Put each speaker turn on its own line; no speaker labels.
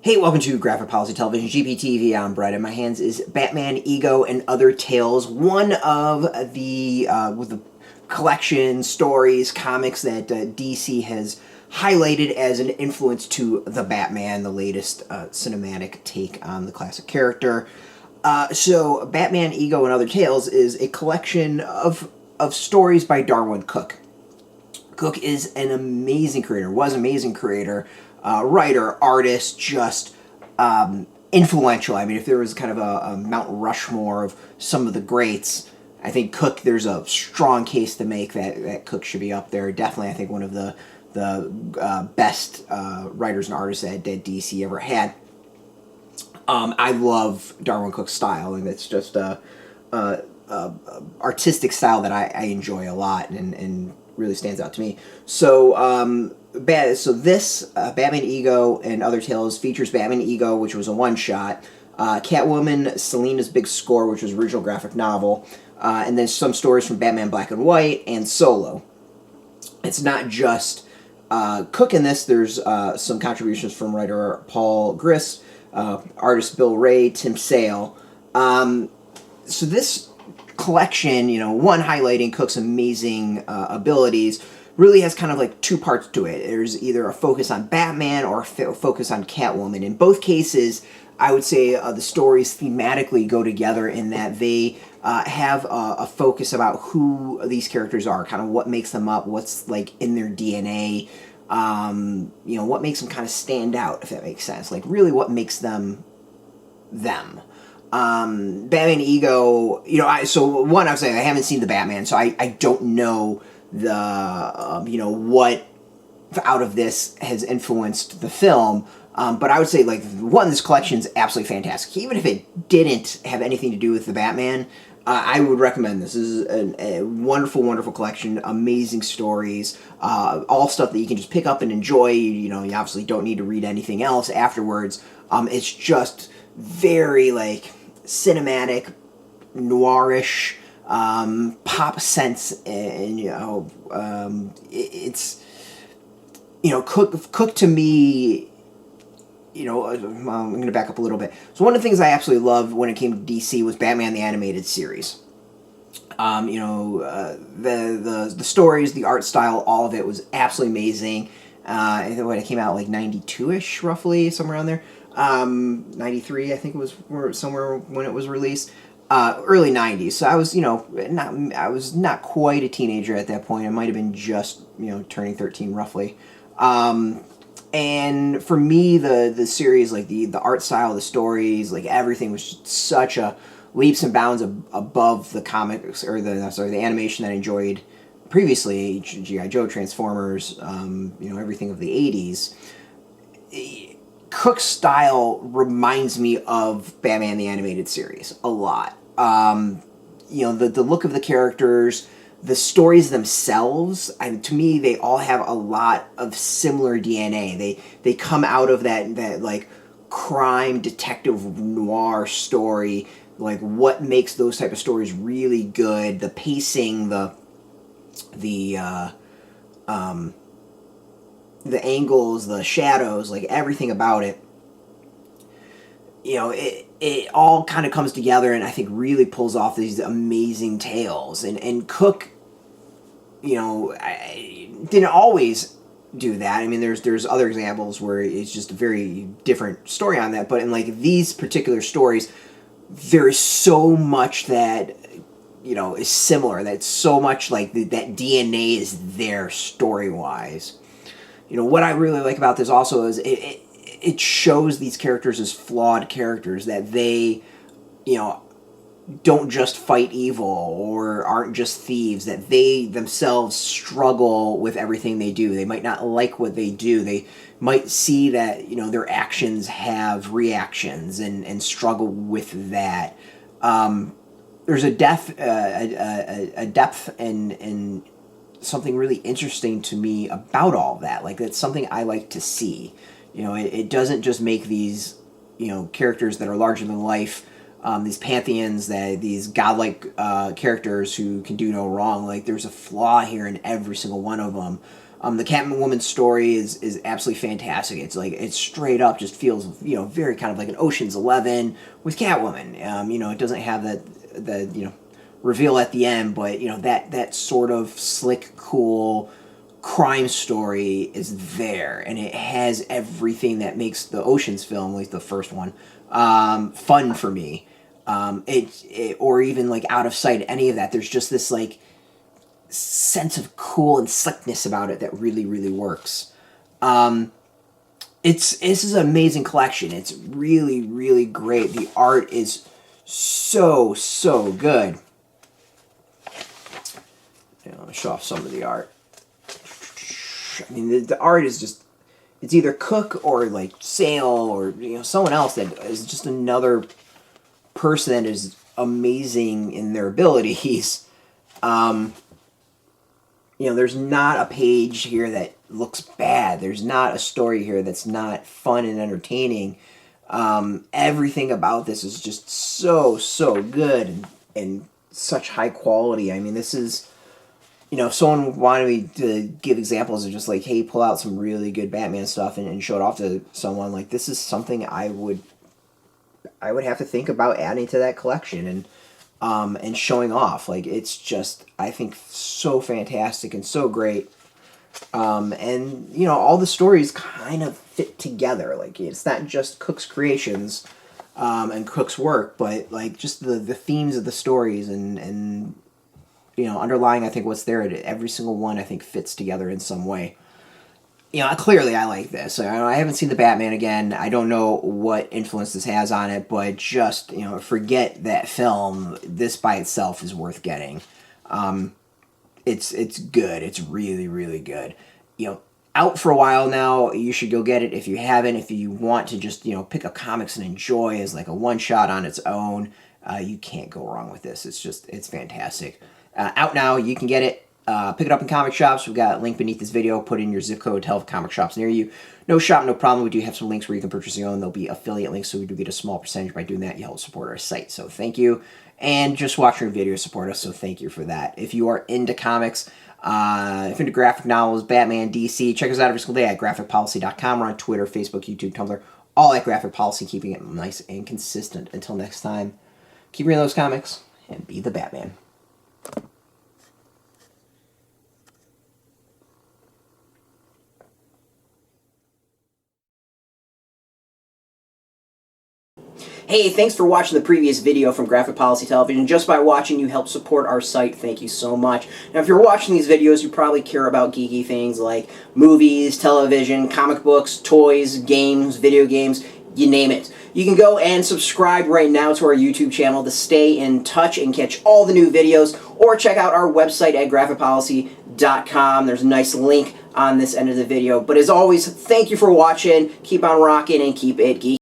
Hey, welcome to Graphic Policy Television, GPTV. I'm Brett. In my hands is Batman, Ego, and Other Tales. One of the with the collection, stories, comics that DC has highlighted as an influence to the Batman, the latest cinematic take on the classic character. So, Batman, Ego, and Other Tales is a collection of stories by Darwyn Cooke. Cooke is an amazing creator, was an amazing creator, writer, artist, just influential. I mean, if there was kind of a Mount Rushmore of some of the greats, I think Cooke, there's a strong case to make that Cooke should be up there. Definitely, I think one of the best writers and artists that DC ever had. I love Darwyn Cooke's style, and it's just a artistic style that I enjoy a lot, and really stands out to me. So, this Batman Ego and Other Tales features Batman Ego, which was a one-shot, Catwoman, Selina's Big Score, which was an original graphic novel, and then some stories from Batman Black and White and Solo. It's not just Cooke in this. There's some contributions from writer Paul Grist, artist Bill Wray, Tim Sale. So this collection, one highlighting Cooke's amazing abilities, really has kind of like two parts to it. There's either a focus on Batman or a focus on Catwoman. In both cases, I would say the stories thematically go together in that they have a focus about who these characters are, kind of what makes them up, what's like in their DNA, what makes them kind of stand out, if that makes sense. Like really what makes them them. Batman Ego, I was saying I haven't seen the Batman, so I don't know the, what out of this has influenced the film, but I would say, this collection is absolutely fantastic. Even if it didn't have anything to do with the Batman, I would recommend this. This is a wonderful, wonderful collection, amazing stories, all stuff that you can just pick up and enjoy. You obviously don't need to read anything else afterwards. It's just very, cinematic, noirish, pop sense, and it's Cooke to me. I'm going to back up a little bit. So one of the things I absolutely loved when it came to DC was Batman the Animated Series. The stories, the art style, all of it was absolutely amazing. I think when it came out 92-ish, roughly, somewhere around there. 93, I think it was somewhere when it was released. Early 90s. So I was, I was not quite a teenager at that point. I might have been just, turning 13 roughly. And for me, the series, the art style, the stories, everything was just such a leaps and bounds above the comics, or the animation that I enjoyed previously, G.I. Joe, Transformers, everything of the 80s. Cooke's style reminds me of Batman the Animated Series a lot. The look of the characters, the stories themselves, and to me, they all have a lot of similar DNA. They come out of that crime detective noir story, what makes those type of stories really good, the pacing, the angles, the shadows, everything about it. It all kind of comes together and I think really pulls off these amazing tales. And Cooke, I didn't always do that. I mean, there's other examples where it's just a very different story on that. But in these particular stories, there is so much that is similar. That's so much that DNA is there story-wise. What I really like about this also is it shows these characters as flawed characters, that they, don't just fight evil or aren't just thieves, that they themselves struggle with everything they do. They might not like what they do. They might see that, their actions have reactions and struggle with that. There's a depth and something really interesting to me about all of that. It's something I like to see. It doesn't just make these, characters that are larger than life, these pantheons, these godlike characters who can do no wrong. There's a flaw here in every single one of them. The Catwoman story is absolutely fantastic. It's like, it's straight up just feels, you know, very kind of like an Ocean's 11 with Catwoman. You know, it doesn't have the you know, reveal at the end, but you know, that sort of slick, cool crime story is there, and it has everything that makes the Ocean's film, at least the first one, fun for me. Or even like Out of Sight, any of that. There's just this like sense of cool and slickness about it that really, really works. This is an amazing collection. It's really, really great. The art is so good. You know, let me show off some of the art. I mean, the art is just, it's either Cooke or like Sale or, you know, someone else that is just another person that is amazing in their abilities. You know, there's not a page here that looks bad. There's not a story here that's not fun and entertaining. Everything about this is just so good and such high quality. I mean, this is, you know, if someone wanted me to give examples of just like, hey, pull out some really good Batman stuff and show it off to someone, like, this is something I would have to think about adding to that collection and showing off. Like, it's just, I think, so fantastic and so great. And, you know, all the stories kind of fit together. Like, it's not just Cooke's creations and Cooke's work, but, like, just the themes of the stories and you know, underlying, I think, what's there, every single one, I think, fits together in some way. You know, clearly I like this. I haven't seen the Batman again. I don't know what influence this has on it, but just, you know, forget that film. This by itself is worth getting. It's good. It's really, really good. You know, out for a while now. You should go get it if you haven't. If you want to just, you know, pick up comics and enjoy as like a one-shot on its own, you can't go wrong with this. It's fantastic. Out now, you can get it. Pick it up in comic shops. We've got a link beneath this video. Put in your zip code to help comic shops near you. No shop, no problem. We do have some links where you can purchase your own. There'll be affiliate links, so we do get a small percentage by doing that. You help support our site, so thank you. And just watching our videos support us, so thank you for that. If you are into comics, if you're into graphic novels, Batman, DC, check us out every single day at graphicpolicy.com. We're on Twitter, Facebook, YouTube, Tumblr, all at Graphic Policy, keeping it nice and consistent. Until next time, keep reading those comics and be the Batman. Hey, thanks for watching the previous video from Graphic Policy Television. Just by watching, you help support our site. Thank you so much. Now, if you're watching these videos, you probably care about geeky things like movies, television, comic books, toys, games, video games, you name it. You can go and subscribe right now to our YouTube channel to stay in touch and catch all the new videos, or check out our website at graphicpolicy.com. There's a nice link on this end of the video. But as always, thank you for watching. Keep on rocking and keep it geeky.